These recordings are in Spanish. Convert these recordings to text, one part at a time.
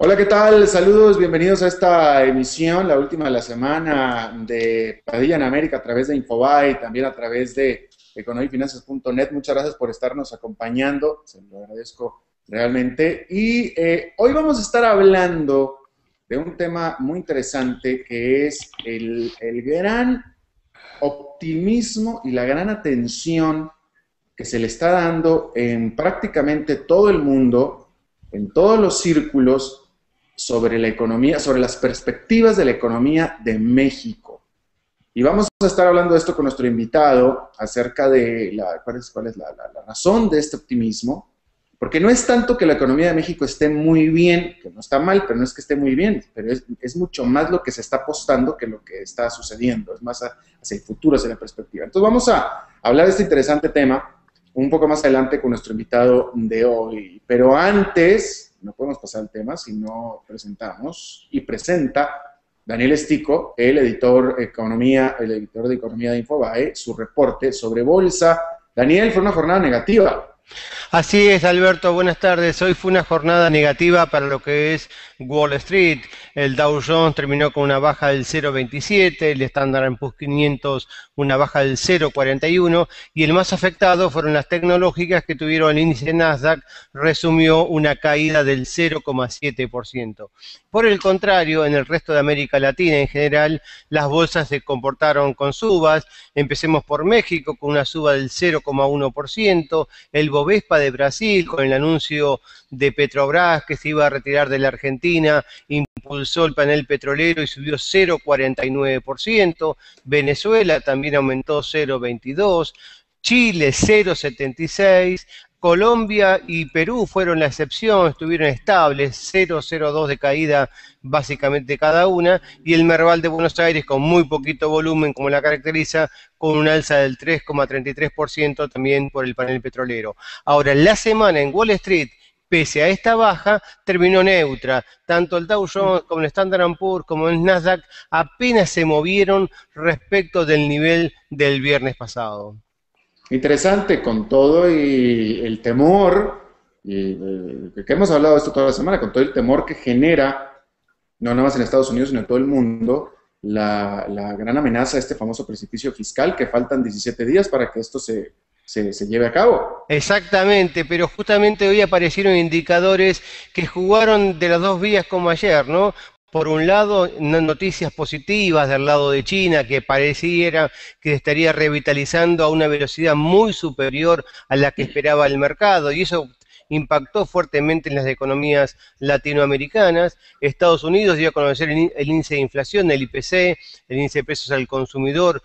Hola, ¿qué tal? Saludos, bienvenidos a esta emisión, la última de la semana de Padilla en América a través de Infobae y también a través de economyfinanzas.net. Muchas gracias por estarnos acompañando, se lo agradezco realmente. Y hoy vamos a estar hablando de un tema muy interesante que es el gran optimismo y la gran atención que se le está dando en prácticamente todo el mundo, en todos los círculos, sobre la economía, sobre las perspectivas de la economía de México. Y vamos a estar hablando de esto con nuestro invitado acerca de cuál es la razón de este optimismo, porque no es tanto que la economía de México esté muy bien, que no está mal, pero no es que esté muy bien, pero es mucho más lo que se está apostando que lo que está sucediendo, es más hacia el futuro, hacia la perspectiva. Entonces vamos a hablar de este interesante tema un poco más adelante con nuestro invitado de hoy, pero antes no podemos pasar al tema si no presentamos y presenta Daniel Estico, el editor de Economía de Infobae, su reporte sobre bolsa. Daniel, fue una jornada negativa. Así es, Alberto, buenas tardes. Hoy fue una jornada negativa para lo que es Wall Street. El Dow Jones terminó con una baja del 0,27, el Standard Poor's 500 una baja del 0,41 y el más afectado fueron las tecnológicas que tuvieron el índice Nasdaq, resumió una caída del 0,7%. Por el contrario, en el resto de América Latina en general, las bolsas se comportaron con subas. Empecemos por México con una suba del 0,1%, el Bovespa de Brasil con el anuncio de Petrobras que se iba a retirar de la Argentina, impulsó el panel petrolero y subió 0,49%, Venezuela también aumentó 0,22%, Chile 0,76%, Colombia y Perú fueron la excepción, estuvieron estables, 0,02 de caída básicamente cada una, y el Merval de Buenos Aires con muy poquito volumen como la caracteriza, con un alza del 3,33% también por el panel petrolero. Ahora, la semana en Wall Street, pese a esta baja, terminó neutra. Tanto el Dow Jones como el Standard Poor's como el Nasdaq apenas se movieron respecto del nivel del viernes pasado. Interesante, con todo y el temor, que hemos hablado de esto toda la semana, con todo el temor que genera, no nada más en Estados Unidos, sino en todo el mundo, la gran amenaza de este famoso precipicio fiscal, que faltan 17 días para que esto se lleve a cabo. Exactamente, pero justamente hoy aparecieron indicadores que jugaron de las dos vías como ayer, ¿no? Por un lado, noticias positivas del lado de China, que pareciera que estaría revitalizando a una velocidad muy superior a la que esperaba el mercado, y eso impactó fuertemente en las economías latinoamericanas. Estados Unidos dio a conocer el índice de inflación, el IPC, el índice de precios al consumidor,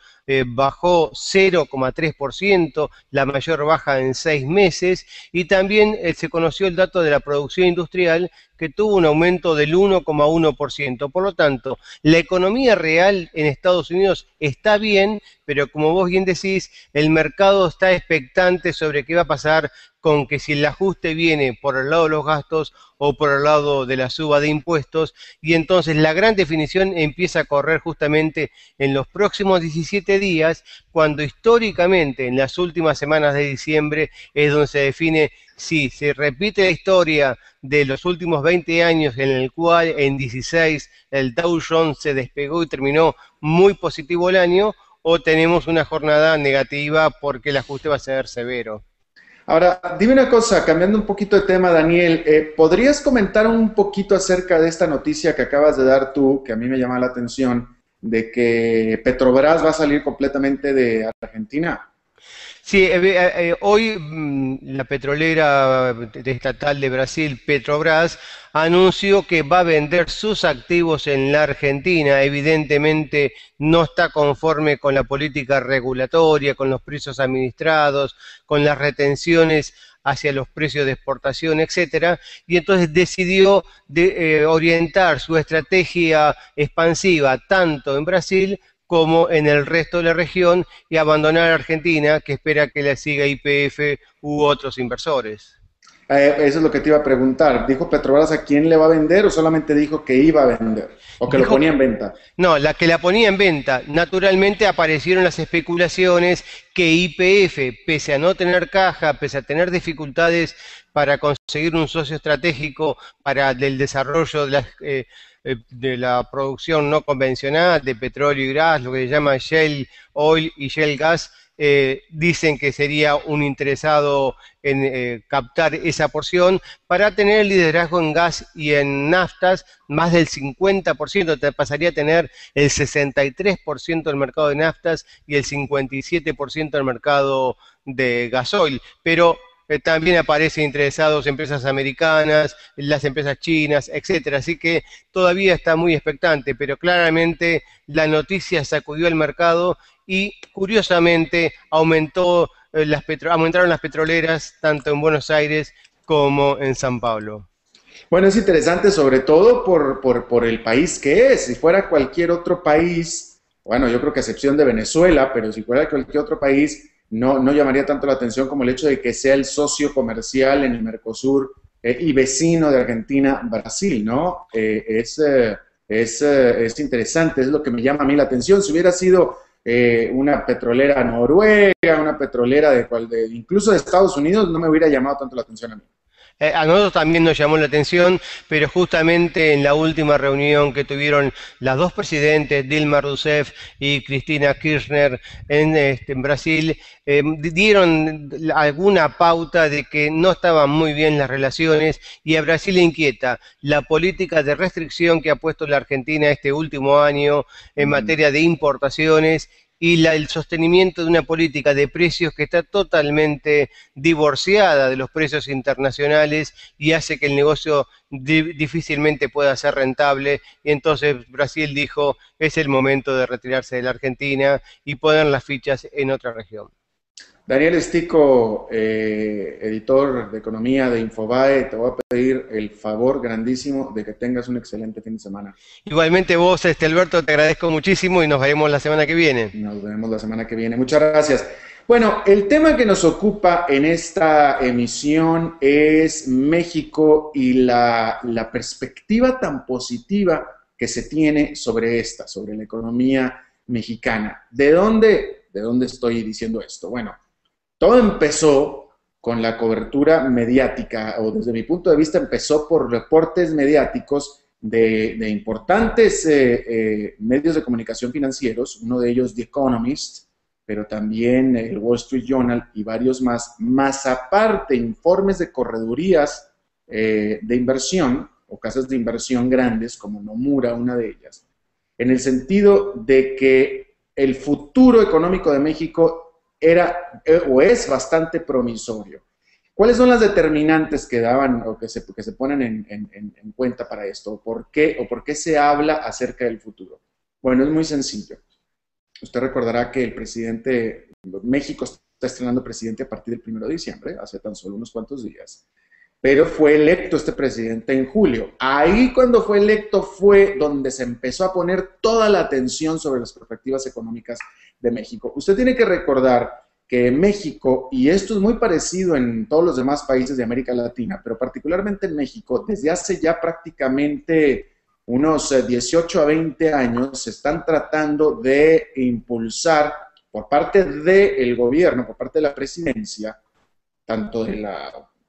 bajó 0,3%, la mayor baja en 6 meses, y también se conoció el dato de la producción industrial, que tuvo un aumento del 1,1%. Por lo tanto, la economía real en Estados Unidos está bien, pero como vos bien decís, el mercado está expectante sobre qué va a pasar con que si el ajuste viene por el lado de los gastos o por el lado de la suba de impuestos, y entonces la gran definición empieza a correr justamente en los próximos 17 días, cuando históricamente en las últimas semanas de diciembre es donde se define si se repite la historia de los últimos 20 años en el cual en 16 el Dow Jones se despegó y terminó muy positivo el año, o tenemos una jornada negativa porque el ajuste va a ser severo. Ahora, dime una cosa, cambiando un poquito de tema, Daniel, ¿podrías comentar un poquito acerca de esta noticia que acabas de dar tú, que a mí me llama la atención, de que Petrobras va a salir completamente de Argentina? Sí, hoy la petrolera estatal de Brasil, Petrobras, anunció que va a vender sus activos en la Argentina. Evidentemente no está conforme con la política regulatoria, con los precios administrados, con las retenciones hacia los precios de exportación, etcétera, y entonces decidió orientar su estrategia expansiva tanto en Brasil como en el resto de la región, y abandonar Argentina, que espera que la siga YPF u otros inversores. Eso es lo que te iba a preguntar. ¿Dijo Petrobras a quién le va a vender o solamente dijo que iba a vender o que lo Dijo ponía en venta? No, la que la ponía en venta. Naturalmente aparecieron las especulaciones que YPF, pese a no tener caja, pese a tener dificultades para conseguir un socio estratégico para el desarrollo de la producción no convencional de petróleo y gas, lo que se llama shale oil y shale gas, dicen que sería un interesado en captar esa porción para tener el liderazgo en gas y en naftas, más del 50%, te pasaría a tener el 63% del mercado de naftas y el 57% del mercado de gasoil. Pero también aparecen interesados empresas americanas, las empresas chinas, etcétera. Así que todavía está muy expectante, pero claramente la noticia sacudió el mercado y curiosamente aumentaron las petroleras tanto en Buenos Aires como en San Pablo. Bueno, es interesante sobre todo por el país que es. Si fuera cualquier otro país, bueno, yo creo que a excepción de Venezuela, pero si fuera cualquier otro país, no llamaría tanto la atención como el hecho de que sea el socio comercial en el Mercosur y vecino de Argentina, Brasil, ¿no? Es interesante, es lo que me llama a mí la atención. Si hubiera sido una petrolera noruega, una petrolera incluso de Estados Unidos, no me hubiera llamado tanto la atención a mí. A nosotros también nos llamó la atención, pero justamente en la última reunión que tuvieron las dos presidentes, Dilma Rousseff y Cristina Kirchner en Brasil, dieron alguna pauta de que no estaban muy bien las relaciones y a Brasil le inquieta la política de restricción que ha puesto la Argentina este último año en Mm. materia de importaciones y el sostenimiento de una política de precios que está totalmente divorciada de los precios internacionales y hace que el negocio difícilmente pueda ser rentable. Y entonces Brasil dijo, es el momento de retirarse de la Argentina y poner las fichas en otra región. Daniel Estico, editor de economía de Infobae, te voy a pedir el favor grandísimo de que tengas un excelente fin de semana. Igualmente vos, Alberto, te agradezco muchísimo y nos veremos la semana que viene. Nos vemos la semana que viene. Muchas gracias. Bueno, el tema que nos ocupa en esta emisión es México y la perspectiva tan positiva que se tiene sobre la economía mexicana. ¿De dónde estoy diciendo esto? Bueno, todo empezó con la cobertura mediática, o desde mi punto de vista empezó por reportes mediáticos de importantes medios de comunicación financieros, uno de ellos The Economist, pero también el Wall Street Journal y varios más aparte informes de corredurías de inversión o casas de inversión grandes como Nomura, una de ellas, en el sentido de que el futuro económico de México era o es bastante promisorio. ¿Cuáles son las determinantes que daban o que se ponen en cuenta para esto? ¿Por qué se habla acerca del futuro? Bueno, es muy sencillo. Usted recordará que el presidente, México está estrenando presidente a partir del 1 de diciembre, hace tan solo unos cuantos días, pero fue electo este presidente en julio. Ahí cuando fue electo fue donde se empezó a poner toda la atención sobre las perspectivas económicas de México. Usted tiene que recordar que México, y esto es muy parecido en todos los demás países de América Latina, pero particularmente en México, desde hace ya prácticamente unos 18 a 20 años, se están tratando de impulsar por parte del gobierno, por parte de la presidencia, tanto del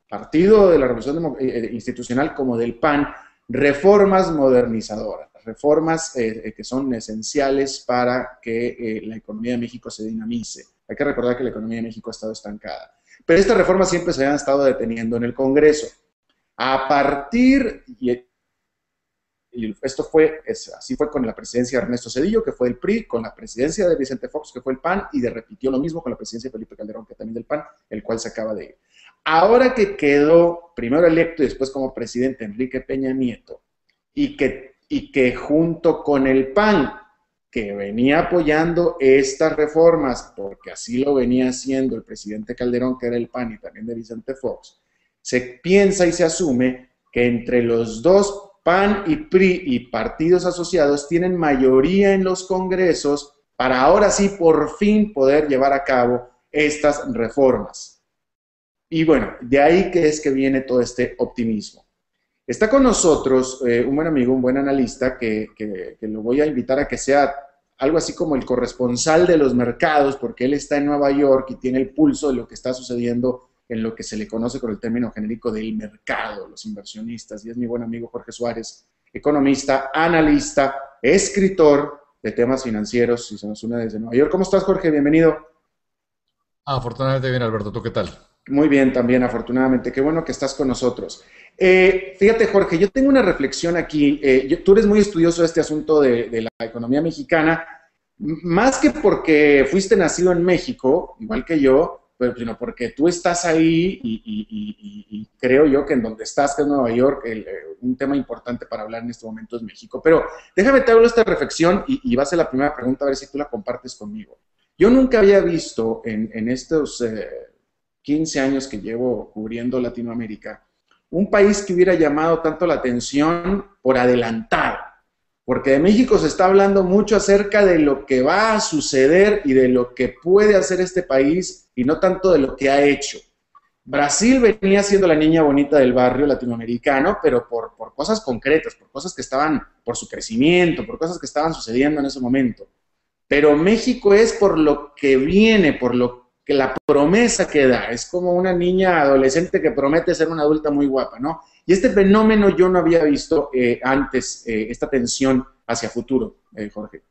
Partido de la Revolución Institucional como del PAN, reformas modernizadoras, reformas que son esenciales para que la economía de México se dinamice. Hay que recordar que la economía de México ha estado estancada. Pero estas reformas siempre se han estado deteniendo en el Congreso. A partir, así fue con la presidencia de Ernesto Zedillo, que fue del PRI, con la presidencia de Vicente Fox, que fue el PAN, y repitió lo mismo con la presidencia de Felipe Calderón, que también del PAN, el cual se acaba de ir. Ahora que quedó primero electo y después como presidente Enrique Peña Nieto, y que junto con el PAN, que venía apoyando estas reformas, porque así lo venía haciendo el presidente Calderón, que era el PAN, y también de Vicente Fox, se piensa y se asume que entre los dos, PAN y PRI y partidos asociados, tienen mayoría en los congresos para ahora sí por fin poder llevar a cabo estas reformas. Y bueno, de ahí que es que viene todo este optimismo. Está con nosotros un buen amigo, un buen analista, que lo voy a invitar a que sea algo así como el corresponsal de los mercados, porque él está en Nueva York y tiene el pulso de lo que está sucediendo en lo que se le conoce con el término genérico del mercado, los inversionistas. Y es mi buen amigo Jorge Suárez, economista, analista, escritor de temas financieros, y se nos une desde Nueva York. ¿Cómo estás, Jorge? Bienvenido. Afortunadamente bien, Alberto. ¿Tú qué tal? Muy bien, también, afortunadamente. Qué bueno que estás con nosotros. Fíjate, Jorge, yo tengo una reflexión aquí. Tú eres muy estudioso de este asunto de la economía mexicana, más que porque fuiste nacido en México, igual que yo, pero sino porque tú estás ahí y creo yo que en donde estás, que es Nueva York, un tema importante para hablar en este momento es México. Pero déjame te hago esta reflexión y va a ser la primera pregunta, a ver si tú la compartes conmigo. Yo nunca había visto en estos 15 años que llevo cubriendo Latinoamérica, un país que hubiera llamado tanto la atención por adelantado, porque de México se está hablando mucho acerca de lo que va a suceder y de lo que puede hacer este país y no tanto de lo que ha hecho. Brasil venía siendo la niña bonita del barrio latinoamericano, pero por cosas concretas, por cosas que estaban, por su crecimiento, por cosas que estaban sucediendo en ese momento. Pero México es por lo que viene, por lo que la promesa que da. Es como una niña adolescente que promete ser una adulta muy guapa, ¿no? Y este fenómeno yo no había visto antes, esta tensión hacia futuro, Jorge.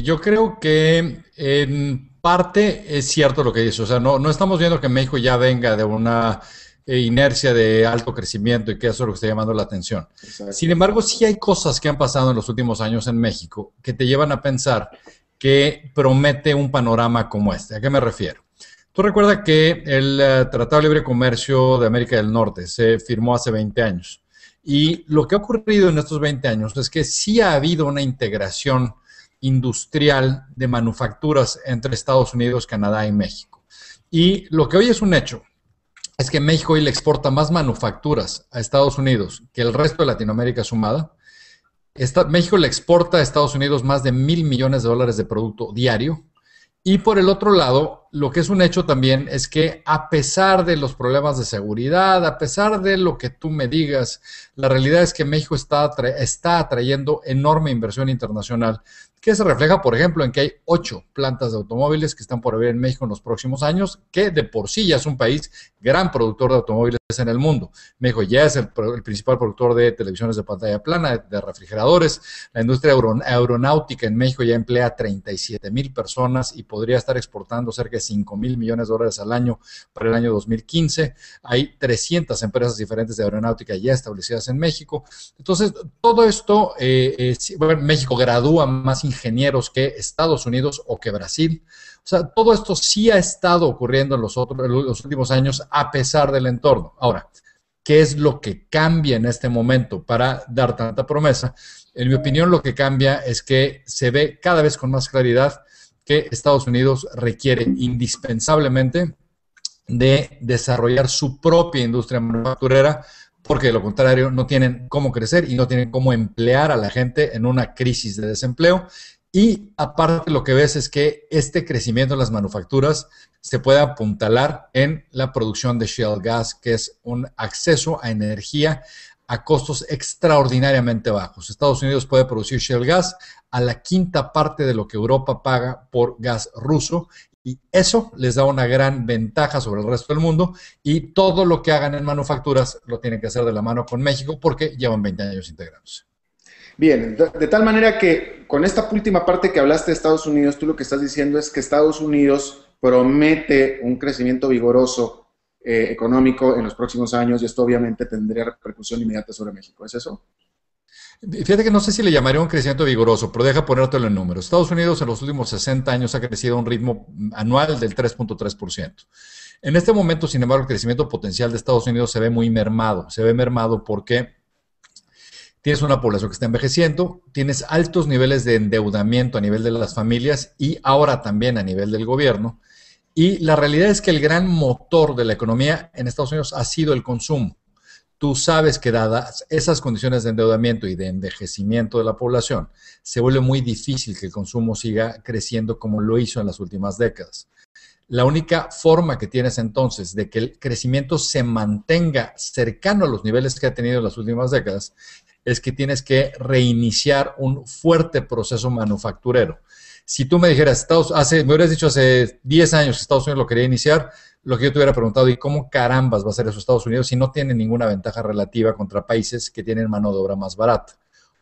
Yo creo que en parte es cierto lo que dices. O sea, no estamos viendo que México ya venga de una inercia de alto crecimiento y que eso es lo que está llamando la atención. Exacto. Sin embargo, sí hay cosas que han pasado en los últimos años en México que te llevan a pensar que promete un panorama como este. ¿A qué me refiero? Tú recuerdas que el Tratado de Libre Comercio de América del Norte se firmó hace 20 años. Y lo que ha ocurrido en estos 20 años es que sí ha habido una integración industrial de manufacturas entre Estados Unidos, Canadá y México. Y lo que hoy es un hecho es que México hoy le exporta más manufacturas a Estados Unidos que el resto de Latinoamérica sumada. México le exporta a Estados Unidos más de $1,000 millones de producto diario. Y por el otro lado, lo que es un hecho también es que a pesar de los problemas de seguridad, a pesar de lo que tú me digas, la realidad es que México está atrayendo enorme inversión internacional, que se refleja, por ejemplo, en que hay 8 plantas de automóviles que están por abrir en México en los próximos años, que de por sí ya es un país gran productor de automóviles en el mundo. México ya es el principal productor de televisiones de pantalla plana, de refrigeradores. La industria aeronáutica en México ya emplea 37,000 personas y podría estar exportando cerca de $5,000 millones al año para el año 2015. Hay 300 empresas diferentes de aeronáutica ya establecidas en México. Entonces, todo esto, México gradúa más ingenieros que Estados Unidos o que Brasil. O sea, todo esto sí ha estado ocurriendo en los últimos años a pesar del entorno. Ahora, ¿qué es lo que cambia en este momento para dar tanta promesa? En mi opinión, lo que cambia es que se ve cada vez con más claridad que Estados Unidos requiere indispensablemente de desarrollar su propia industria manufacturera, porque de lo contrario no tienen cómo crecer y no tienen cómo emplear a la gente en una crisis de desempleo. Y aparte lo que ves es que este crecimiento en las manufacturas se puede apuntalar en la producción de shale gas, que es un acceso a energía a costos extraordinariamente bajos. Estados Unidos puede producir shale gas a la quinta parte de lo que Europa paga por gas ruso, y eso les da una gran ventaja sobre el resto del mundo, y todo lo que hagan en manufacturas lo tienen que hacer de la mano con México porque llevan 20 años integrándose. Bien, de tal manera que con esta última parte que hablaste de Estados Unidos, tú lo que estás diciendo es que Estados Unidos promete un crecimiento vigoroso económico en los próximos años y esto obviamente tendría repercusión inmediata sobre México. ¿Es eso? Fíjate que no sé si le llamaría un crecimiento vigoroso, pero deja ponértelo en números. Estados Unidos en los últimos 60 años ha crecido a un ritmo anual del 3.3%. En este momento, sin embargo, el crecimiento potencial de Estados Unidos se ve muy mermado. Se ve mermado porque tienes una población que está envejeciendo, tienes altos niveles de endeudamiento a nivel de las familias y ahora también a nivel del gobierno. Y la realidad es que el gran motor de la economía en Estados Unidos ha sido el consumo. Tú sabes que dadas esas condiciones de endeudamiento y de envejecimiento de la población, se vuelve muy difícil que el consumo siga creciendo como lo hizo en las últimas décadas. La única forma que tienes entonces de que el crecimiento se mantenga cercano a los niveles que ha tenido en las últimas décadas es que tienes que reiniciar un fuerte proceso manufacturero. Si tú me dijeras, me hubieras dicho hace 10 años que Estados Unidos lo quería iniciar, lo que yo te hubiera preguntado, ¿y cómo carambas va a ser eso Estados Unidos si no tiene ninguna ventaja relativa contra países que tienen mano de obra más barata?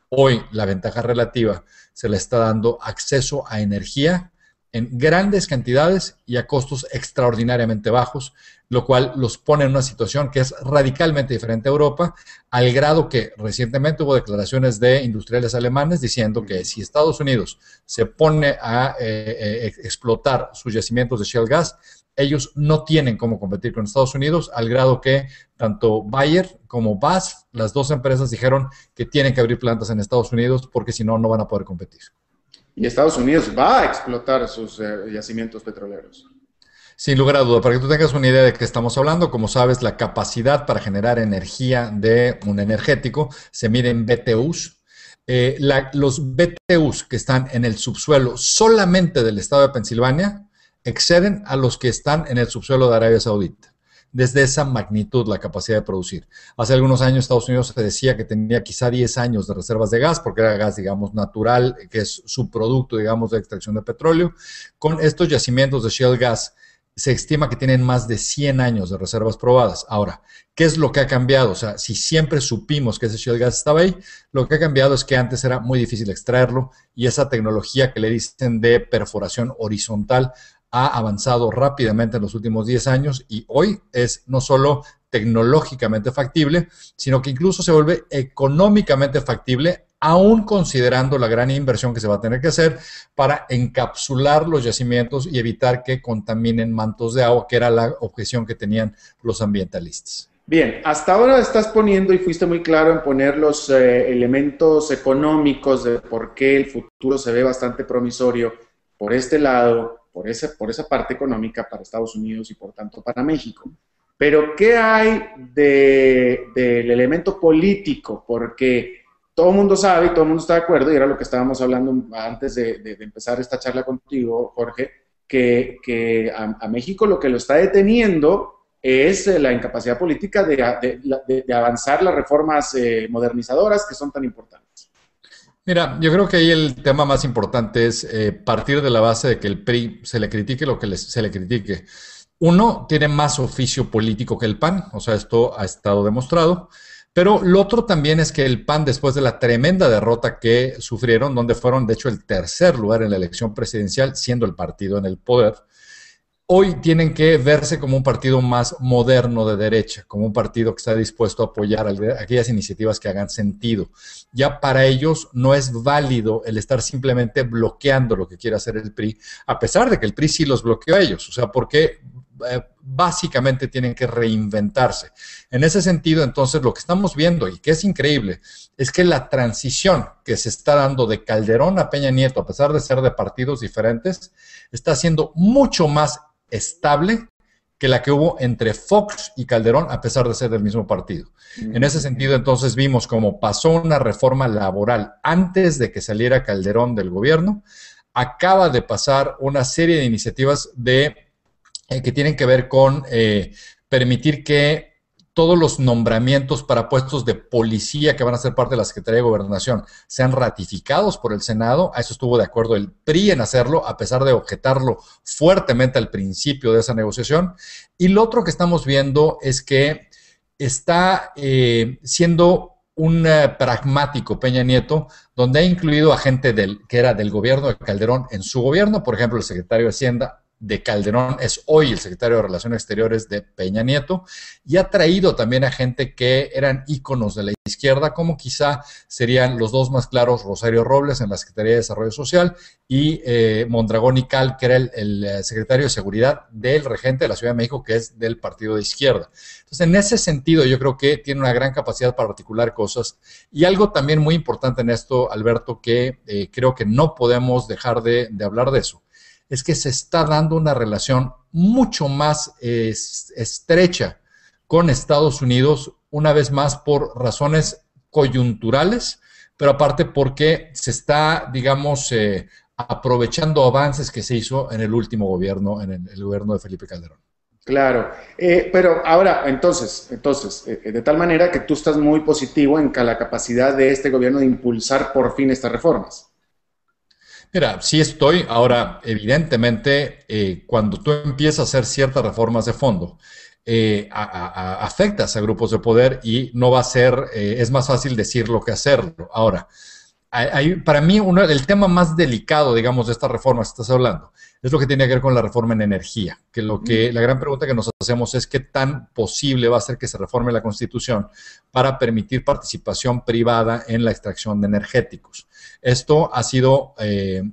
Hoy la ventaja relativa se le está dando acceso a energía en grandes cantidades y a costos extraordinariamente bajos, lo cual los pone en una situación que es radicalmente diferente a Europa, al grado que recientemente hubo declaraciones de industriales alemanes diciendo que si Estados Unidos se pone a explotar sus yacimientos de shale gas, ellos no tienen cómo competir con Estados Unidos, al grado que tanto Bayer como BASF, las dos empresas, dijeron que tienen que abrir plantas en Estados Unidos porque si no, no van a poder competir. Y Estados Unidos va a explotar sus yacimientos petroleros. Sin lugar a duda, para que tú tengas una idea de qué estamos hablando, como sabes, la capacidad para generar energía de un energético se mide en BTUs. Los BTUs que están en el subsuelo solamente del estado de Pensilvania exceden a los que están en el subsuelo de Arabia Saudita. Desde esa magnitud la capacidad de producir. Hace algunos años Estados Unidos se decía que tenía quizá 10 años de reservas de gas, porque era gas, digamos, natural, que es su producto, digamos, de extracción de petróleo. Con estos yacimientos de shale gas se estima que tienen más de 100 años de reservas probadas. Ahora, ¿qué es lo que ha cambiado? O sea, si siempre supimos que ese shale gas estaba ahí, lo que ha cambiado es que antes era muy difícil extraerlo y esa tecnología que le dicen de perforación horizontal ha avanzado rápidamente en los últimos 10 años y hoy es no solo tecnológicamente factible, sino que incluso se vuelve económicamente factible, aún considerando la gran inversión que se va a tener que hacer para encapsular los yacimientos y evitar que contaminen mantos de agua, que era la objeción que tenían los ambientalistas. Bien, hasta ahora estás poniendo, y fuiste muy claro en poner los elementos económicos de por qué el futuro se ve bastante promisorio por este lado, por esa parte económica para Estados Unidos y por tanto para México. Pero ¿qué hay del elemento político? Porque todo el mundo sabe y todo el mundo está de acuerdo, y era lo que estábamos hablando antes de empezar esta charla contigo, Jorge, que a México lo que lo está deteniendo es la incapacidad política de avanzar las reformas modernizadoras que son tan importantes. Mira, yo creo que ahí el tema más importante es partir de la base de que el PRI se le critique lo que se le critique. Uno, tiene más oficio político que el PAN, o sea, esto ha estado demostrado. Pero lo otro también es que el PAN, después de la tremenda derrota que sufrieron, donde fueron, de hecho, el tercer lugar en la elección presidencial, siendo el partido en el poder, hoy tienen que verse como un partido más moderno de derecha, como un partido que está dispuesto a apoyar aquellas iniciativas que hagan sentido. Ya para ellos no es válido el estar simplemente bloqueando lo que quiere hacer el PRI, a pesar de que el PRI sí los bloqueó a ellos. O sea, porque básicamente tienen que reinventarse. En ese sentido, entonces, lo que estamos viendo, y que es increíble, es que la transición que se está dando de Calderón a Peña Nieto, a pesar de ser de partidos diferentes, está siendo mucho más estable que la que hubo entre Fox y Calderón, a pesar de ser del mismo partido. En ese sentido, entonces, vimos cómo pasó una reforma laboral antes de que saliera Calderón del gobierno, acaba de pasar una serie de iniciativas que tienen que ver con permitir que todos los nombramientos para puestos de policía que van a ser parte de la Secretaría de Gobernación sean ratificados por el Senado. A eso estuvo de acuerdo el PRI en hacerlo, a pesar de objetarlo fuertemente al principio de esa negociación. Y lo otro que estamos viendo es que está siendo un pragmático Peña Nieto, donde ha incluido a gente que era del gobierno de Calderón en su gobierno. Por ejemplo, el secretario de Hacienda de Calderón es hoy el secretario de Relaciones Exteriores de Peña Nieto, y ha traído también a gente que eran íconos de la izquierda, como quizá serían los dos más claros, Rosario Robles en la Secretaría de Desarrollo Social y Mondragón y Cal, que era el secretario de Seguridad del regente de la Ciudad de México, que es del partido de izquierda. Entonces, en ese sentido, yo creo que tiene una gran capacidad para articular cosas. Y algo también muy importante en esto, Alberto, que creo que no podemos dejar de hablar de eso, es que se está dando una relación mucho más estrecha con Estados Unidos, una vez más por razones coyunturales, pero aparte porque se está, digamos, aprovechando avances que se hizo en el último gobierno, en el gobierno de Felipe Calderón. Claro, pero ahora, entonces, de tal manera que tú estás muy positivo en la capacidad de este gobierno de impulsar por fin estas reformas. Mira, sí estoy. Ahora, evidentemente, cuando tú empiezas a hacer ciertas reformas de fondo, afectas a grupos de poder y no va a ser, es más fácil decirlo que hacerlo. Ahora, para mí, el tema más delicado, digamos, de esta reforma que estás hablando, es lo que tiene que ver con la reforma en energía. La gran pregunta que nos hacemos es qué tan posible va a ser que se reforme la Constitución para permitir participación privada en la extracción de energéticos. Esto ha sido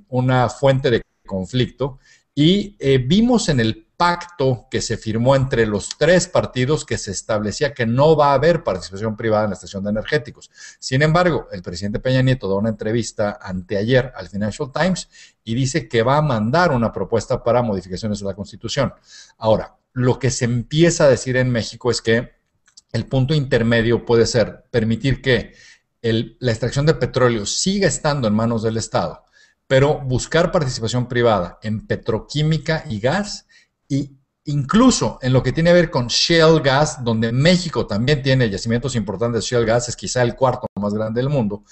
una fuente de conflicto y vimos en el pacto que se firmó entre los tres partidos que se establecía que no va a haber participación privada en la extracción de energéticos. Sin embargo, el presidente Peña Nieto da una entrevista anteayer al Financial Times y dice que va a mandar una propuesta para modificaciones de la Constitución. Ahora, lo que se empieza a decir en México es que el punto intermedio puede ser permitir que la extracción de petróleo siga estando en manos del Estado, pero buscar participación privada en petroquímica y gas, y incluso en lo que tiene que ver con shale gas, donde México también tiene yacimientos importantes de shale gas, es quizá el cuarto más grande del mundo,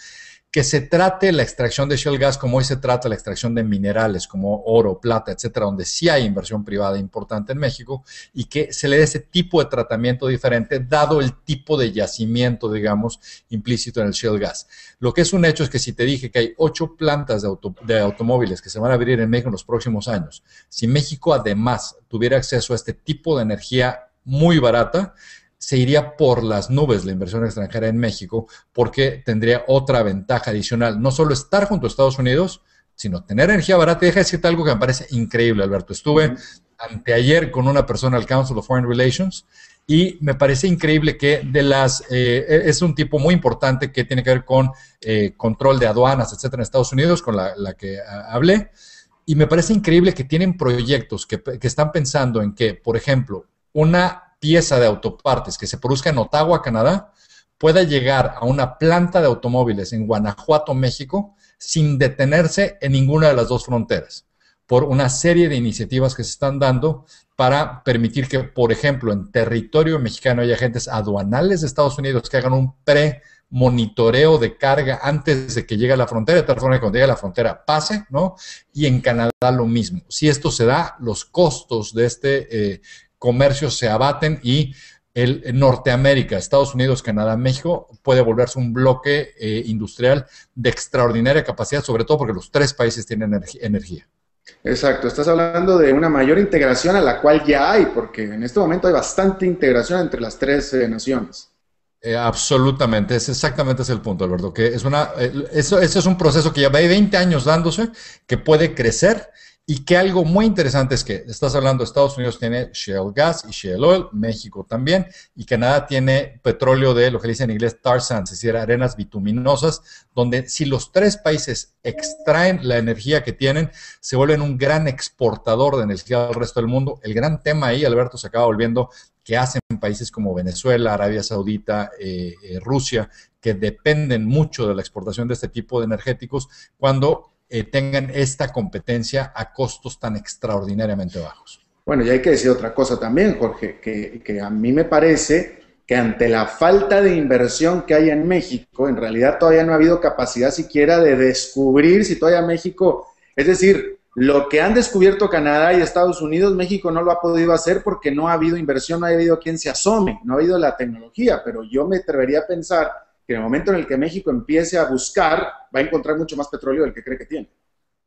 que se trate la extracción de shale gas como hoy se trata la extracción de minerales como oro, plata, etcétera, donde sí hay inversión privada importante en México, y que se le dé ese tipo de tratamiento diferente, dado el tipo de yacimiento, digamos, implícito en el shale gas. Lo que es un hecho es que si te dije que hay 8 plantas de automóviles que se van a abrir en México en los próximos años, si México además tuviera acceso a este tipo de energía muy barata, se iría por las nubes la inversión extranjera en México, porque tendría otra ventaja adicional, no solo estar junto a Estados Unidos, sino tener energía barata. Y deja de decirte algo que me parece increíble, Alberto. Estuve anteayer con una persona al Council of Foreign Relations y me parece increíble que es un tipo muy importante que tiene que ver con control de aduanas, etcétera, en Estados Unidos, con la que hablé, y me parece increíble que tienen proyectos que están pensando en que, por ejemplo, una pieza de autopartes que se produzca en Ottawa, Canadá, pueda llegar a una planta de automóviles en Guanajuato, México, sin detenerse en ninguna de las dos fronteras, por una serie de iniciativas que se están dando para permitir que, por ejemplo, en territorio mexicano haya agentes aduanales de Estados Unidos que hagan un monitoreo de carga antes de que llegue a la frontera, de tal forma que cuando llegue a la frontera pase, ¿no? Y en Canadá lo mismo. Si esto se da, los costos de este comercio se abaten y Norteamérica, Estados Unidos, Canadá, México puede volverse un bloque industrial de extraordinaria capacidad, sobre todo porque los tres países tienen energía. Exacto, estás hablando de una mayor integración a la cual ya hay, porque en este momento hay bastante integración entre las tres naciones. Absolutamente, exactamente ese es el punto, Alberto, que eso es un proceso que ya va 20 años dándose, que puede crecer. Y que algo muy interesante es que estás hablando, Estados Unidos tiene shale gas y shale oil, México también, y Canadá tiene petróleo de lo que dicen en inglés tar sands, es decir, arenas bituminosas, donde si los tres países extraen la energía que tienen, se vuelven un gran exportador de energía al resto del mundo. El gran tema ahí, Alberto, se acaba volviendo que hacen países como Venezuela, Arabia Saudita, Rusia, que dependen mucho de la exportación de este tipo de energéticos, cuando tengan esta competencia a costos tan extraordinariamente bajos. Bueno, y hay que decir otra cosa también, Jorge, que a mí me parece que ante la falta de inversión que hay en México, en realidad todavía no ha habido capacidad siquiera de descubrir si todavía México, es decir, lo que han descubierto Canadá y Estados Unidos, México no lo ha podido hacer porque no ha habido inversión, no ha habido quien se asome, no ha habido la tecnología, pero yo me atrevería a pensar que en el momento en el que México empiece a buscar, va a encontrar mucho más petróleo del que cree que tiene.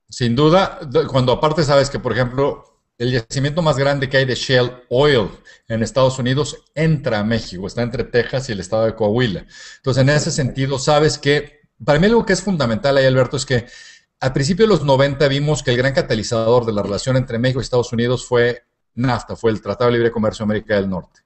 Sin duda, cuando aparte sabes que, por ejemplo, el yacimiento más grande que hay de shale oil en Estados Unidos entra a México, está entre Texas y el estado de Coahuila. Entonces, en ese sentido, sabes que, para mí algo que es fundamental ahí, Alberto, es que al principio de los 90 vimos que el gran catalizador de la relación entre México y Estados Unidos fue NAFTA, fue el Tratado de Libre Comercio de América del Norte.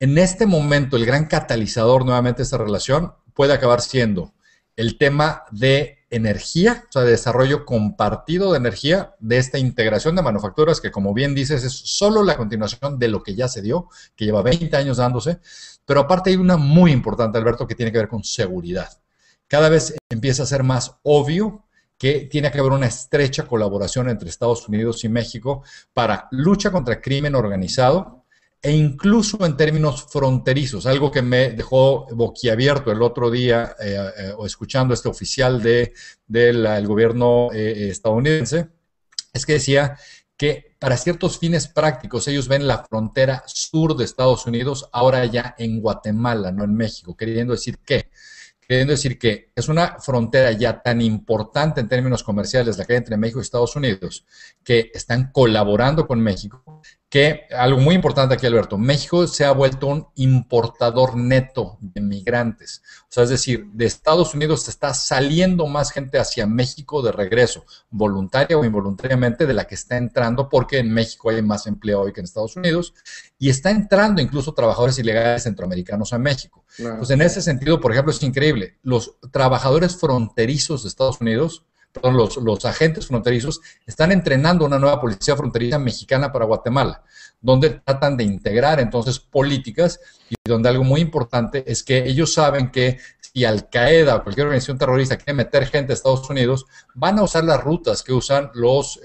En este momento, el gran catalizador nuevamente de esta relación puede acabar siendo el tema de energía, o sea, de desarrollo compartido de energía, de esta integración de manufacturas que, como bien dices, es solo la continuación de lo que ya se dio, que lleva 20 años dándose, pero aparte hay una muy importante, Alberto, que tiene que ver con seguridad. Cada vez empieza a ser más obvio que tiene que haber una estrecha colaboración entre Estados Unidos y México para lucha contra el crimen organizado e incluso en términos fronterizos, algo que me dejó boquiabierto el otro día escuchando a este oficial del gobierno estadounidense, es que decía que para ciertos fines prácticos ellos ven la frontera sur de Estados Unidos ahora ya en Guatemala, no en México, queriendo decir que es una frontera ya tan importante en términos comerciales, la que hay entre México y Estados Unidos, que están colaborando con México, que algo muy importante aquí, Alberto, México se ha vuelto un importador neto de migrantes. O sea, es decir, de Estados Unidos está saliendo más gente hacia México de regreso, voluntaria o involuntariamente, de la que está entrando, porque en México hay más empleo hoy que en Estados Unidos, y está entrando incluso trabajadores ilegales centroamericanos a México. Claro. Entonces, en ese sentido, por ejemplo, es increíble. Los trabajadores fronterizos de Estados Unidos, perdón, los agentes fronterizos, están entrenando una nueva policía fronteriza mexicana para Guatemala, donde tratan de integrar entonces políticas y donde algo muy importante es que ellos saben que si Al-Qaeda o cualquier organización terrorista quiere meter gente a Estados Unidos, van a usar las rutas que usan los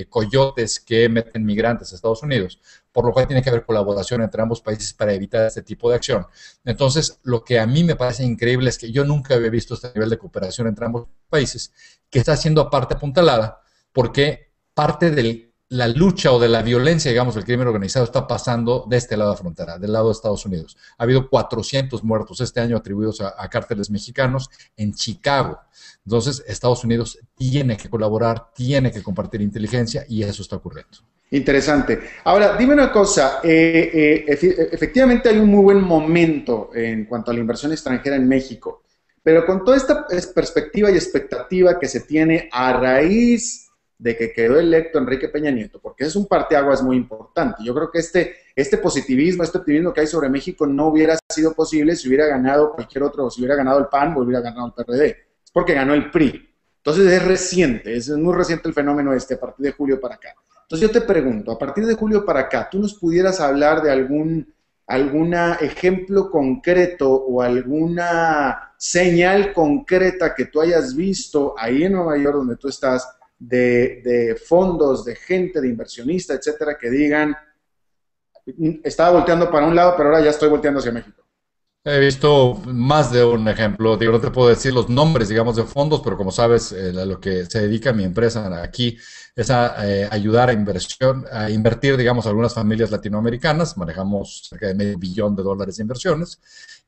coyotes que meten migrantes a Estados Unidos, por lo cual tiene que haber colaboración entre ambos países para evitar este tipo de acción. Entonces, lo que a mí me parece increíble es que yo nunca había visto este nivel de cooperación entre ambos países, que está siendo aparte apuntalada, porque parte de la lucha o de la violencia, digamos, del crimen organizado está pasando de este lado de la frontera, del lado de Estados Unidos. Ha habido 400 muertos este año atribuidos a cárteles mexicanos en Chicago. Entonces, Estados Unidos tiene que colaborar, tiene que compartir inteligencia y eso está ocurriendo. Interesante. Ahora, dime una cosa, efectivamente hay un muy buen momento en cuanto a la inversión extranjera en México, pero con toda esta perspectiva y expectativa que se tiene a raíz de que quedó electo Enrique Peña Nieto, porque es un parteaguas muy importante. Yo creo que este positivismo, este optimismo que hay sobre México no hubiera sido posible si hubiera ganado cualquier otro, si hubiera ganado el PAN o hubiera ganado el PRD. Es porque ganó el PRI. Entonces es reciente, es muy reciente el fenómeno a partir de julio para acá. Entonces yo te pregunto, a partir de julio para acá, ¿tú nos pudieras hablar de algún ejemplo concreto o alguna señal concreta que tú hayas visto ahí en Nueva York donde tú estás, de fondos, de gente, de inversionistas, etcétera, que digan, estaba volteando para un lado, pero ahora ya estoy volteando hacia México? He visto más de un ejemplo. Digo, no te puedo decir los nombres, digamos, de fondos, pero como sabes, a lo que se dedica mi empresa aquí es a ayudar a invertir, digamos, a algunas familias latinoamericanas. Manejamos cerca de $500 millones de inversiones.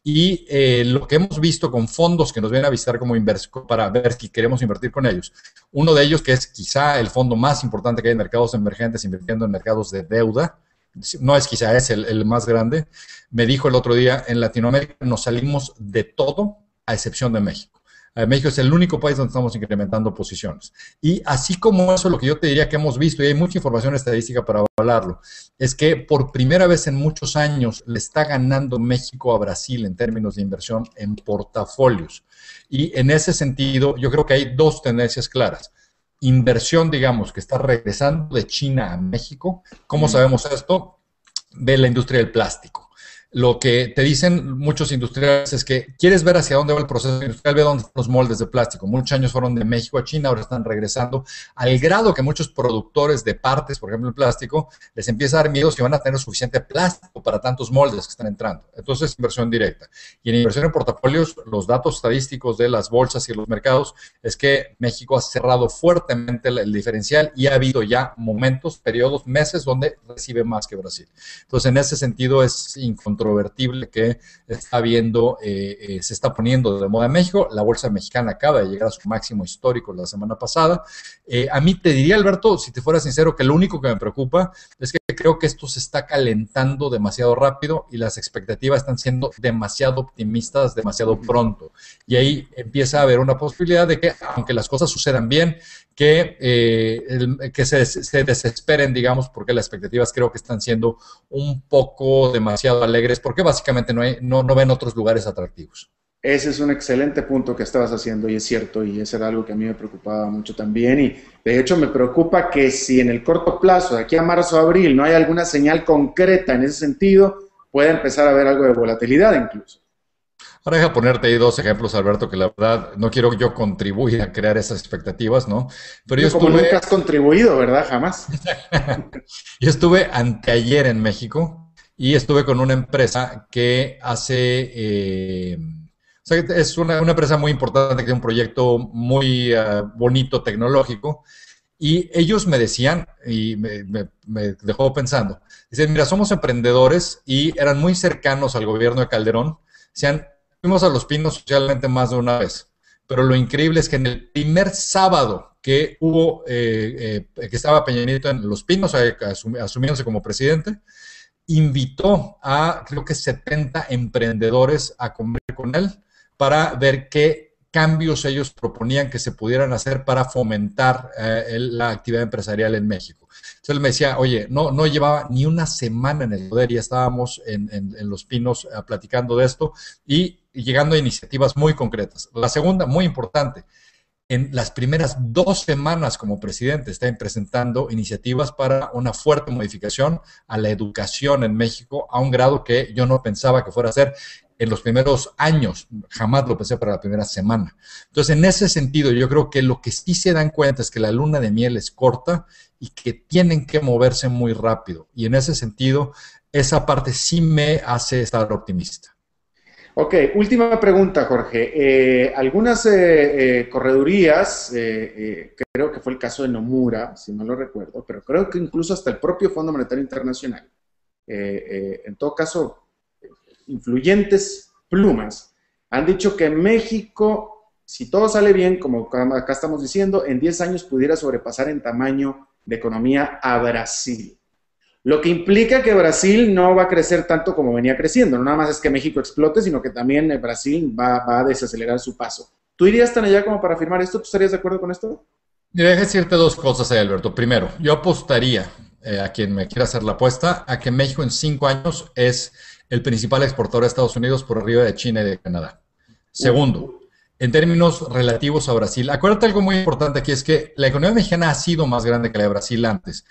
Y lo que hemos visto con fondos que nos vienen a visitar como inversor para ver si queremos invertir con ellos. Uno de ellos, que es quizá el fondo más importante que hay en mercados emergentes, invirtiendo en mercados de deuda, no es quizá, es el más grande, me dijo el otro día, en Latinoamérica nos salimos de todo a excepción de México. México es el único país donde estamos incrementando posiciones. Y así como eso, lo que yo te diría que hemos visto, y hay mucha información estadística para hablarlo, es que por primera vez en muchos años le está ganando México a Brasil en términos de inversión en portafolios. Y en ese sentido, yo creo que hay dos tendencias claras. Inversión, digamos, que está regresando de China a México. ¿Cómo sabemos esto? Ve la industria del plástico. Lo que te dicen muchos industriales es que quieres ver hacia dónde va el proceso industrial, ve dónde están los moldes de plástico. Muchos años fueron de México a China, ahora están regresando, al grado que muchos productores de partes, por ejemplo, el plástico, les empieza a dar miedo si van a tener suficiente plástico para tantos moldes que están entrando. Entonces, inversión directa. Y en inversión en portafolios, los datos estadísticos de las bolsas y los mercados es que México ha cerrado fuertemente el diferencial y ha habido ya momentos, periodos, meses donde recibe más que Brasil. Entonces, en ese sentido es incontrolable que está viendo, se está poniendo de moda en México. La bolsa mexicana acaba de llegar a su máximo histórico la semana pasada. A mí te diría, Alberto, si te fuera sincero, que lo único que me preocupa es que creo que esto se está calentando demasiado rápido y las expectativas están siendo demasiado optimistas, demasiado pronto. Y ahí empieza a haber una posibilidad de que, aunque las cosas sucedan bien, que se desesperen, digamos, porque las expectativas creo que están siendo un poco demasiado alegres, porque básicamente no ven otros lugares atractivos. Ese es un excelente punto que estabas haciendo y es cierto, y eso era algo que a mí me preocupaba mucho también, y de hecho me preocupa que si en el corto plazo, de aquí a marzo o abril, no hay alguna señal concreta en ese sentido, pueda empezar a haber algo de volatilidad incluso. Ahora deja ponerte ahí dos ejemplos, Alberto, que la verdad no quiero yo contribuir a crear esas expectativas, ¿no? Pero yo No, como estuve, nunca has contribuido, ¿verdad? Jamás. yo estuve anteayer en México y estuve con una empresa que hace, o sea, es una empresa muy importante que tiene un proyecto muy bonito tecnológico. Y ellos me decían, y me dejó pensando, dicen, mira, somos emprendedores y eran muy cercanos al gobierno de Calderón. Decían, fuimos a Los Pinos socialmente más de una vez, pero lo increíble es que en el primer sábado que hubo, que estaba Peña Nieto en Los Pinos, asumiéndose como presidente, invitó a, creo que 70 emprendedores a comer con él para ver qué cambios ellos proponían que se pudieran hacer para fomentar la actividad empresarial en México. Entonces él me decía, oye, no llevaba ni una semana en el poder y ya estábamos en Los Pinos platicando de esto y llegando a iniciativas muy concretas. La segunda, muy importante, en las primeras 2 semanas como presidente está presentando iniciativas para una fuerte modificación a la educación en México a un grado que yo no pensaba que fuera a ser en los primeros años, jamás lo pensé para la primera semana. Entonces, en ese sentido, yo creo que lo que sí se dan cuenta es que la luna de miel es corta y que tienen que moverse muy rápido. Y en ese sentido, esa parte sí me hace estar optimista. Ok, última pregunta, Jorge. Algunas corredurías, creo que fue el caso de Nomura, si no lo recuerdo, pero creo que incluso hasta el propio Fondo Monetario Internacional, en todo caso, influyentes plumas, han dicho que México, si todo sale bien, como acá estamos diciendo, en 10 años pudiera sobrepasar en tamaño de economía a Brasil. Lo que implica que Brasil no va a crecer tanto como venía creciendo. No nada más es que México explote, sino que también Brasil va a desacelerar su paso. ¿Tú irías tan allá como para afirmar esto? ¿Tú estarías de acuerdo con esto? Mira, déjame decirte dos cosas, Alberto. Primero, yo apostaría a quien me quiera hacer la apuesta a que México en 5 años es el principal exportador de Estados Unidos por arriba de China y de Canadá. Segundo, en términos relativos a Brasil, acuérdate algo muy importante aquí, es que la economía mexicana ha sido más grande que la de Brasil antes,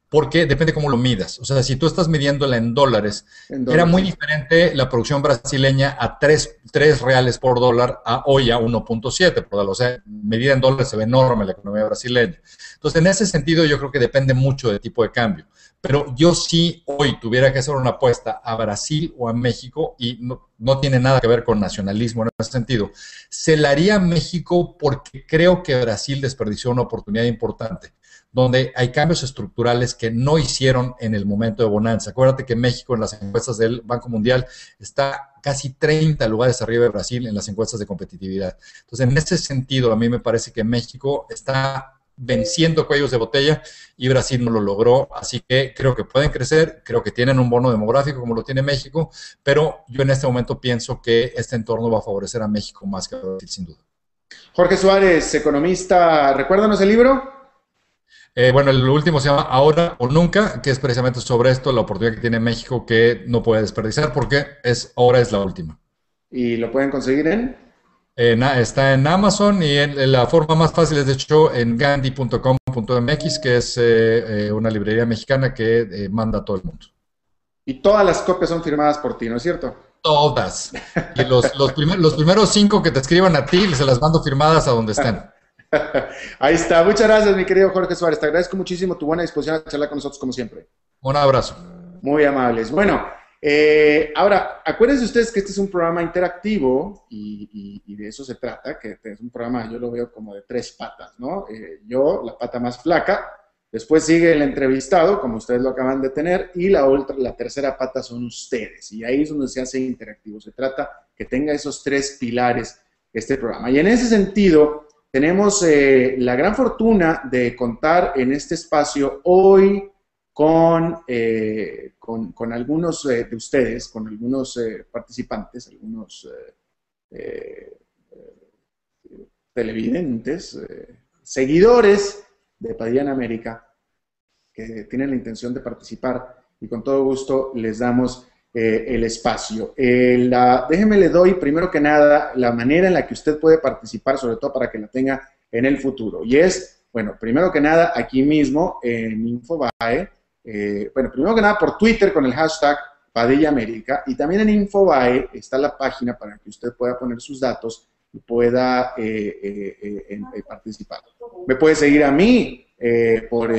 porque depende cómo lo midas. O sea, si tú estás midiéndola en dólares, En era dólares, muy sí. diferente la producción brasileña a 3 reales por dólar a hoy a 1.7 por dólar. O sea, medida en dólares se ve enorme la economía brasileña. Entonces, en ese sentido, yo creo que depende mucho del tipo de cambio. Pero yo sí hoy tuviera que hacer una apuesta a Brasil o a México, y no tiene nada que ver con nacionalismo en ese sentido, se la haría a México porque creo que Brasil desperdició una oportunidad importante donde hay cambios estructurales que no hicieron en el momento de bonanza. Acuérdate que México en las encuestas del Banco Mundial está casi 30 lugares arriba de Brasil en las encuestas de competitividad. Entonces, en ese sentido, a mí me parece que México está venciendo cuellos de botella y Brasil no lo logró, así que creo que pueden crecer, creo que tienen un bono demográfico como lo tiene México, pero yo en este momento pienso que este entorno va a favorecer a México más que a Brasil, sin duda. Jorge Suárez, economista, recuérdanos el libro. Bueno, el último se llama Ahora o Nunca, que es precisamente sobre esto, la oportunidad que tiene México que no puede desperdiciar porque ahora es la última. Y lo pueden conseguir en. Está en Amazon y la forma más fácil es de hecho en gandhi.com.mx, que es una librería mexicana que manda a todo el mundo. Y todas las copias son firmadas por ti, ¿no es cierto? Todas. Y los primeros 5 que te escriban a ti, se las mando firmadas a donde estén. Ahí está. Muchas gracias, mi querido Jorge Suárez. Te agradezco muchísimo tu buena disposición a charlar con nosotros, como siempre. Un abrazo. Muy amables. Bueno, ahora, acuérdense ustedes que este es un programa interactivo y de eso se trata, que es un programa, yo lo veo como de 3 patas, ¿no? Yo, la pata más flaca, después sigue el entrevistado, como ustedes lo acaban de tener, y la tercera pata son ustedes. Y ahí es donde se hace interactivo. Se trata que tenga esos 3 pilares este programa. Y en ese sentido, tenemos la gran fortuna de contar en este espacio hoy con algunos de ustedes, con algunos participantes, algunos televidentes, seguidores de Padilla en América, que tienen la intención de participar y con todo gusto les damos el espacio. Déjeme le doy primero que nada la manera en la que usted puede participar, sobre todo para que la tenga en el futuro. Y es, bueno, primero que nada aquí mismo en Infobae, bueno, primero que nada por Twitter con el hashtag Padilla América, y también en Infobae está la página para que usted pueda poner sus datos y pueda participar. Me puede seguir a mí por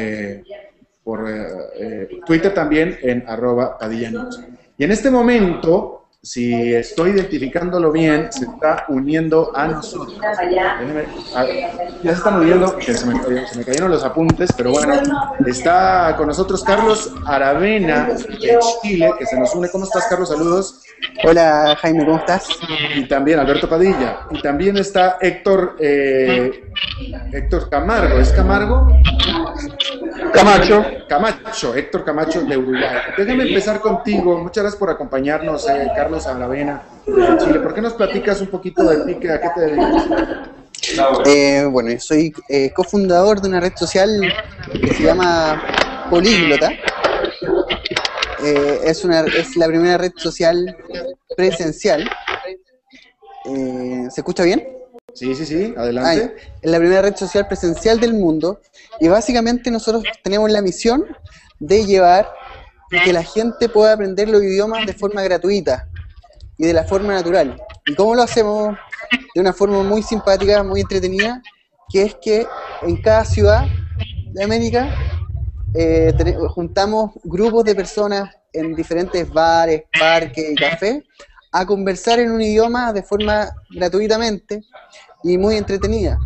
Twitter también en @PadillaNews. Y en este momento, si estoy identificándolo bien, se está uniendo a nosotros. Ya se están uniendo, que se me cayeron los apuntes, pero bueno, está con nosotros Carlos Aravena de Chile, que se nos une. ¿Cómo estás, Carlos? Saludos. Hola Jaime, ¿cómo estás? Y también Alberto Padilla. Y también está Héctor Camargo. ¿Es Camargo? Camacho, Héctor Camacho de Uruguay. Déjame empezar contigo. Muchas gracias por acompañarnos, Carlos Aravena de Chile. ¿Por qué nos platicas un poquito de ti? ¿A qué te dedicas? Bueno, yo soy cofundador de una red social que se llama Políglota. Es la primera red social presencial. ¿Se escucha bien? Sí, adelante. Es la primera red social presencial del mundo y básicamente nosotros tenemos la misión de llevar que la gente pueda aprender los idiomas de forma gratuita y de la forma natural. ¿Y cómo lo hacemos? De una forma muy simpática, muy entretenida, que es que en cada ciudad de América juntamos grupos de personas en diferentes bares, parques y cafés a conversar en un idioma de forma gratuitamente y muy entretenida.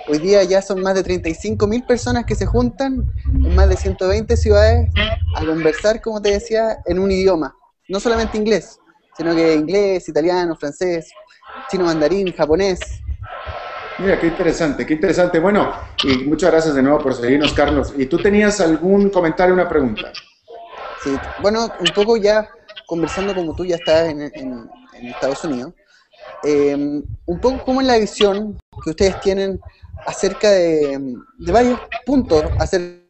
Hoy día ya son más de 35.000 personas que se juntan en más de 120 ciudades a conversar, como te decía, en un idioma. No solamente inglés, sino que inglés, italiano, francés, chino mandarín, japonés. Mira, qué interesante, qué interesante. Bueno, y muchas gracias de nuevo por seguirnos, Carlos. ¿Y tú tenías algún comentario, una pregunta? Sí, bueno, un poco ya conversando como tú ya estás en Estados Unidos, un poco cómo es la visión que ustedes tienen acerca de varios puntos acerca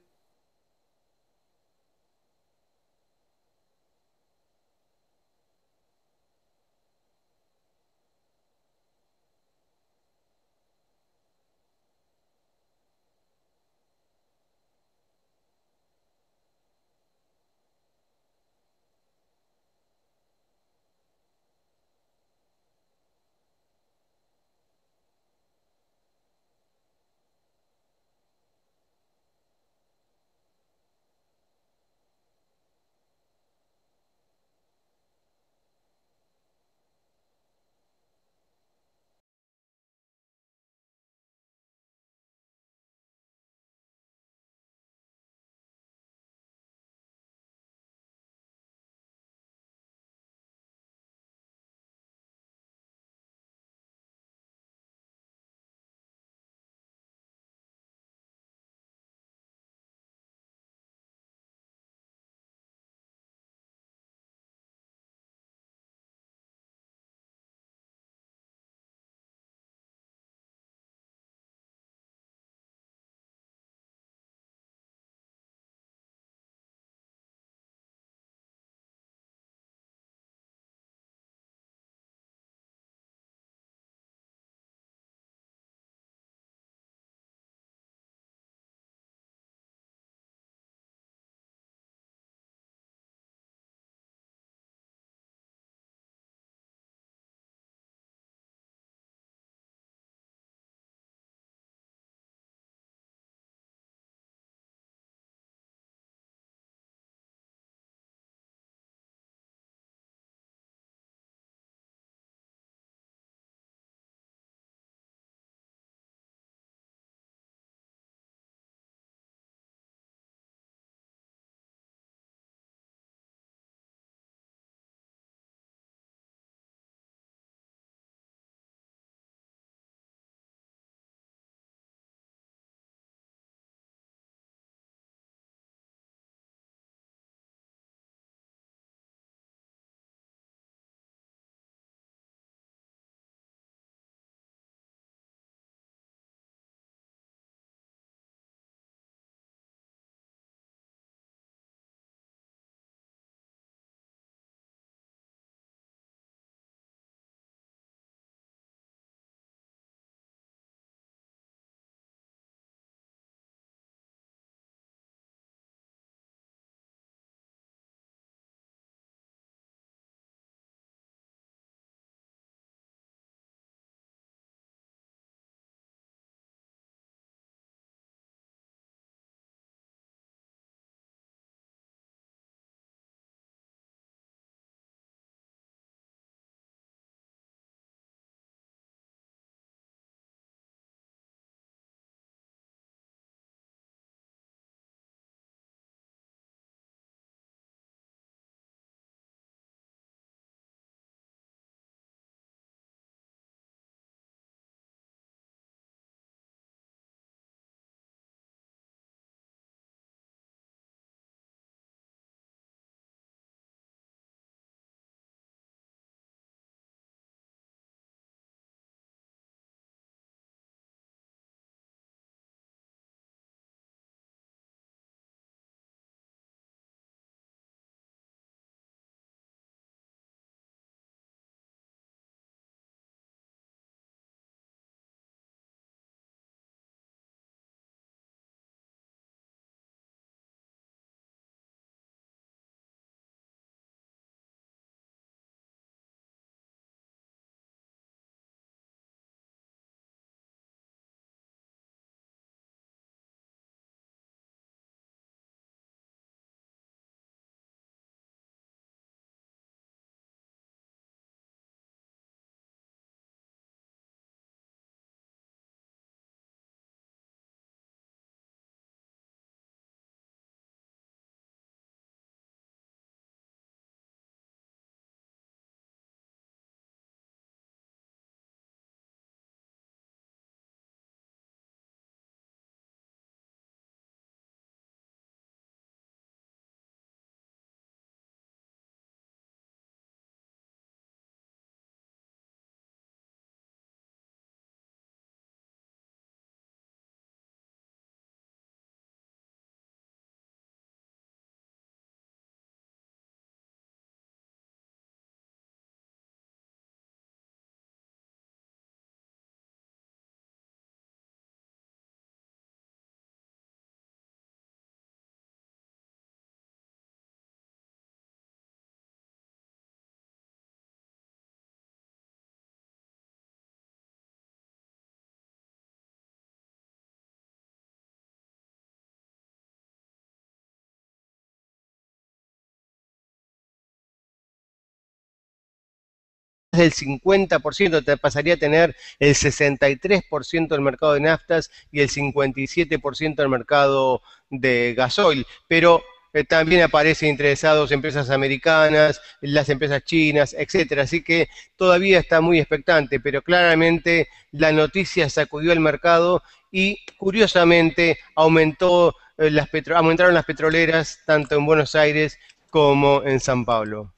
del 50%, te pasaría a tener el 63% del mercado de naftas y el 57% del mercado de gasoil. Pero también aparecen interesados empresas americanas, las empresas chinas, etcétera. Así que todavía está muy expectante, pero claramente la noticia sacudió el mercado y curiosamente aumentaron las petroleras tanto en Buenos Aires como en San Pablo.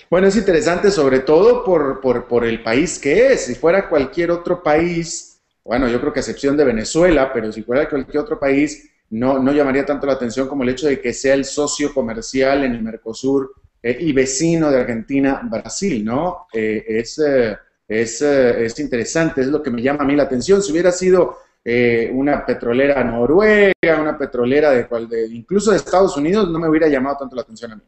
Bueno, es interesante sobre todo por el país que es. Si fuera cualquier otro país, bueno, yo creo que a excepción de Venezuela, pero si fuera cualquier otro país, no llamaría tanto la atención como el hecho de que sea el socio comercial en el Mercosur y vecino de Argentina, Brasil, ¿no? Es interesante, es lo que me llama a mí la atención. Si hubiera sido una petrolera noruega, una petrolera incluso de Estados Unidos, no me hubiera llamado tanto la atención a mí.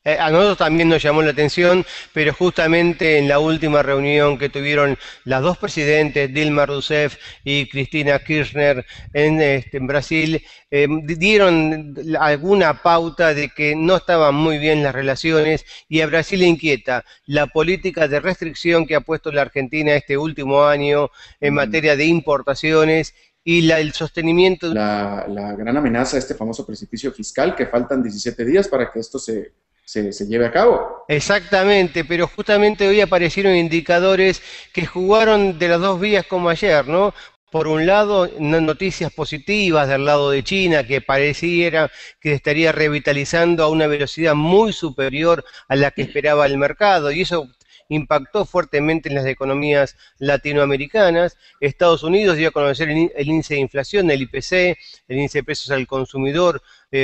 A nosotros también nos llamó la atención, pero justamente en la última reunión que tuvieron las dos presidentes, Dilma Rousseff y Cristina Kirchner en Brasil, dieron alguna pauta de que no estaban muy bien las relaciones y a Brasil le inquieta la política de restricción que ha puesto la Argentina este último año en materia de importaciones y el sostenimiento. La gran amenaza de este famoso precipicio fiscal, que faltan 17 días para que esto se lleve a cabo. Exactamente, pero justamente hoy aparecieron indicadores que jugaron de las dos vías como ayer, ¿no? Por un lado, noticias positivas del lado de China, que pareciera que estaría revitalizando a una velocidad muy superior a la que esperaba el mercado, y eso impactó fuertemente en las economías latinoamericanas. Estados Unidos dio a conocer el índice de inflación, el IPC, el índice de precios al consumidor,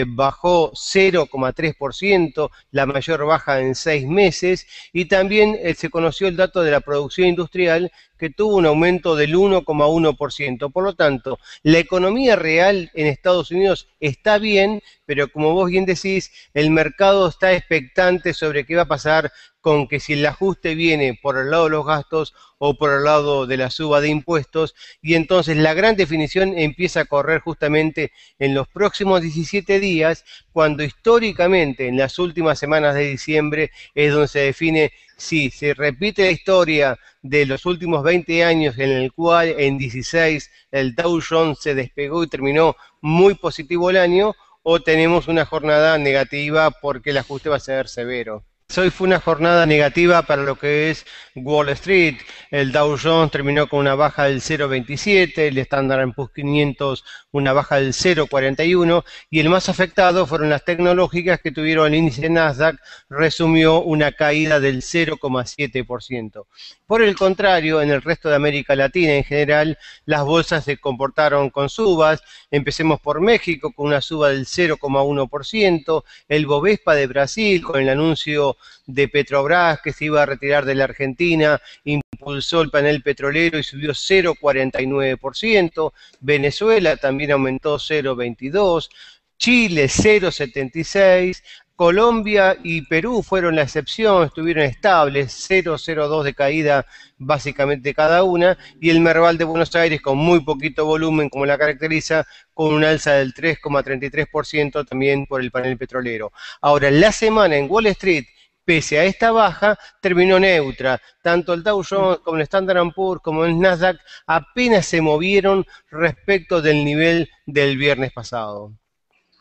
bajó 0,3%, la mayor baja en 6 meses, y también se conoció el dato de la producción industrial, que tuvo un aumento del 1,1%. Por lo tanto, la economía real en Estados Unidos está bien, pero como vos bien decís, el mercado está expectante sobre qué va a pasar con que si el ajuste viene por el lado de los gastos o por el lado de la suba de impuestos, y entonces la gran definición empieza a correr justamente en los próximos 17 días, cuando históricamente en las últimas semanas de diciembre es donde se define si se repite la historia de los últimos 20 años en el cual en 16 el Dow Jones se despegó y terminó muy positivo el año, o tenemos una jornada negativa porque el ajuste va a ser severo. Hoy fue una jornada negativa para lo que es Wall Street. El Dow Jones terminó con una baja del 0,27, el Standard & Poor's 500 una baja del 0,41 y el más afectado fueron las tecnológicas, que tuvieron el índice Nasdaq, resumió una caída del 0,7%. Por el contrario, en el resto de América Latina en general, las bolsas se comportaron con subas. Empecemos por México con una suba del 0,1%, el Bovespa de Brasil con el anuncio de Petrobras que se iba a retirar de la Argentina, impulsó el panel petrolero y subió 0,49%, Venezuela también aumentó 0,22%, Chile 0,76%, Colombia y Perú fueron la excepción, estuvieron estables, 0,02 de caída básicamente cada una, y el Merval de Buenos Aires con muy poquito volumen, como la caracteriza, con un alza del 3,33% también por el panel petrolero. Ahora, la semana en Wall Street, pese a esta baja, terminó neutra. Tanto el Dow Jones como el Standard & Poor's como el Nasdaq apenas se movieron respecto del nivel del viernes pasado.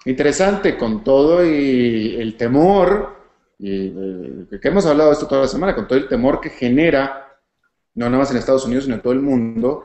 Interesante, con todo y el temor, que hemos hablado de esto toda la semana, con todo el temor que genera, no nada más en Estados Unidos, sino en todo el mundo.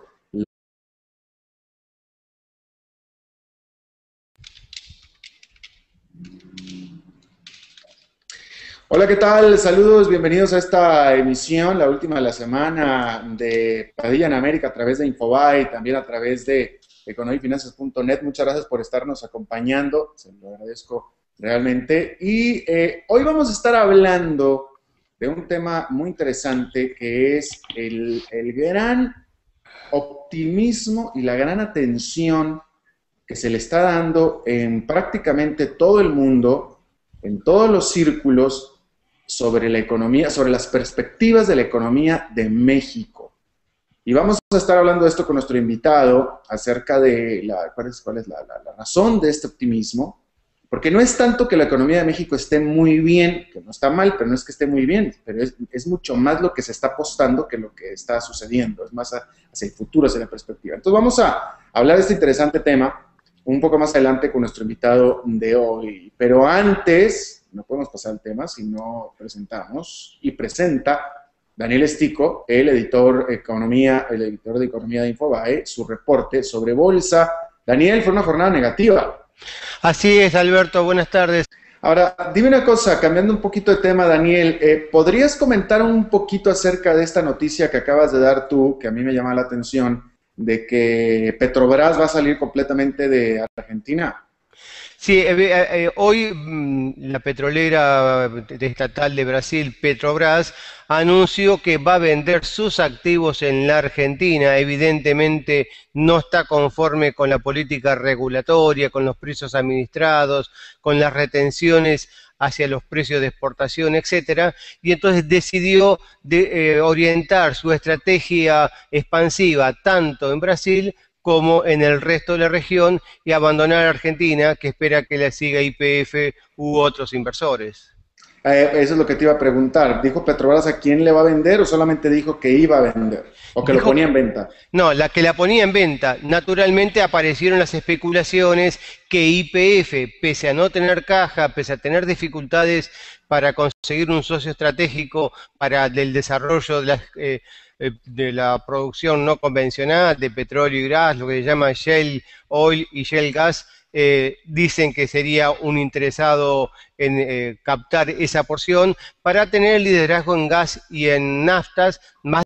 Hola, ¿qué tal? Saludos, bienvenidos a esta emisión, la última de la semana de Padilla en América, a través de Infobae, también a través de economyfinanzas.net. Muchas gracias por estarnos acompañando, se lo agradezco realmente. Y hoy vamos a estar hablando de un tema muy interesante, que es el gran optimismo y la gran atención que se le está dando en prácticamente todo el mundo, en todos los círculos, sobre la economía, sobre las perspectivas de la economía de México. Y vamos a estar hablando de esto con nuestro invitado, acerca de cuál es la razón de este optimismo, Porque no es tanto que la economía de México esté muy bien, que no está mal, pero no es que esté muy bien, pero es mucho más lo que se está apostando que lo que está sucediendo, es más hacia el futuro, hacia la perspectiva. Entonces vamos a hablar de este interesante tema un poco más adelante con nuestro invitado de hoy. Pero antes, no podemos pasar al tema si no presentamos, y presenta Daniel Estico, el editor de Economía de Infobae, su reporte sobre bolsa. Daniel, fue una jornada negativa. Así es, Alberto, buenas tardes. Ahora, dime una cosa, cambiando un poquito de tema, Daniel, ¿podrías comentar un poquito acerca de esta noticia que acabas de dar tú, que a mí me llama la atención, de que Petrobras va a salir completamente de Argentina? Sí, hoy la petrolera estatal de Brasil, Petrobras, anunció que va a vender sus activos en la Argentina. Evidentemente no está conforme con la política regulatoria, con los precios administrados, con las retenciones hacia los precios de exportación, etcétera, y entonces decidió orientar su estrategia expansiva tanto en Brasil como en el resto de la región y abandonar Argentina, que espera que la siga YPF u otros inversores. Eso es lo que te iba a preguntar. ¿Dijo Petrobras a quién le va a vender o solamente dijo que iba a vender? ¿O que lo ponía en venta? No, la que la ponía en venta. Naturalmente aparecieron las especulaciones que YPF, pese a no tener caja, pese a tener dificultades para conseguir un socio estratégico para el desarrollo de la producción no convencional de petróleo y gas, lo que se llama Shale Oil y Shale Gas, dicen que sería un interesado en captar esa porción para tener el liderazgo en gas y en naftas, más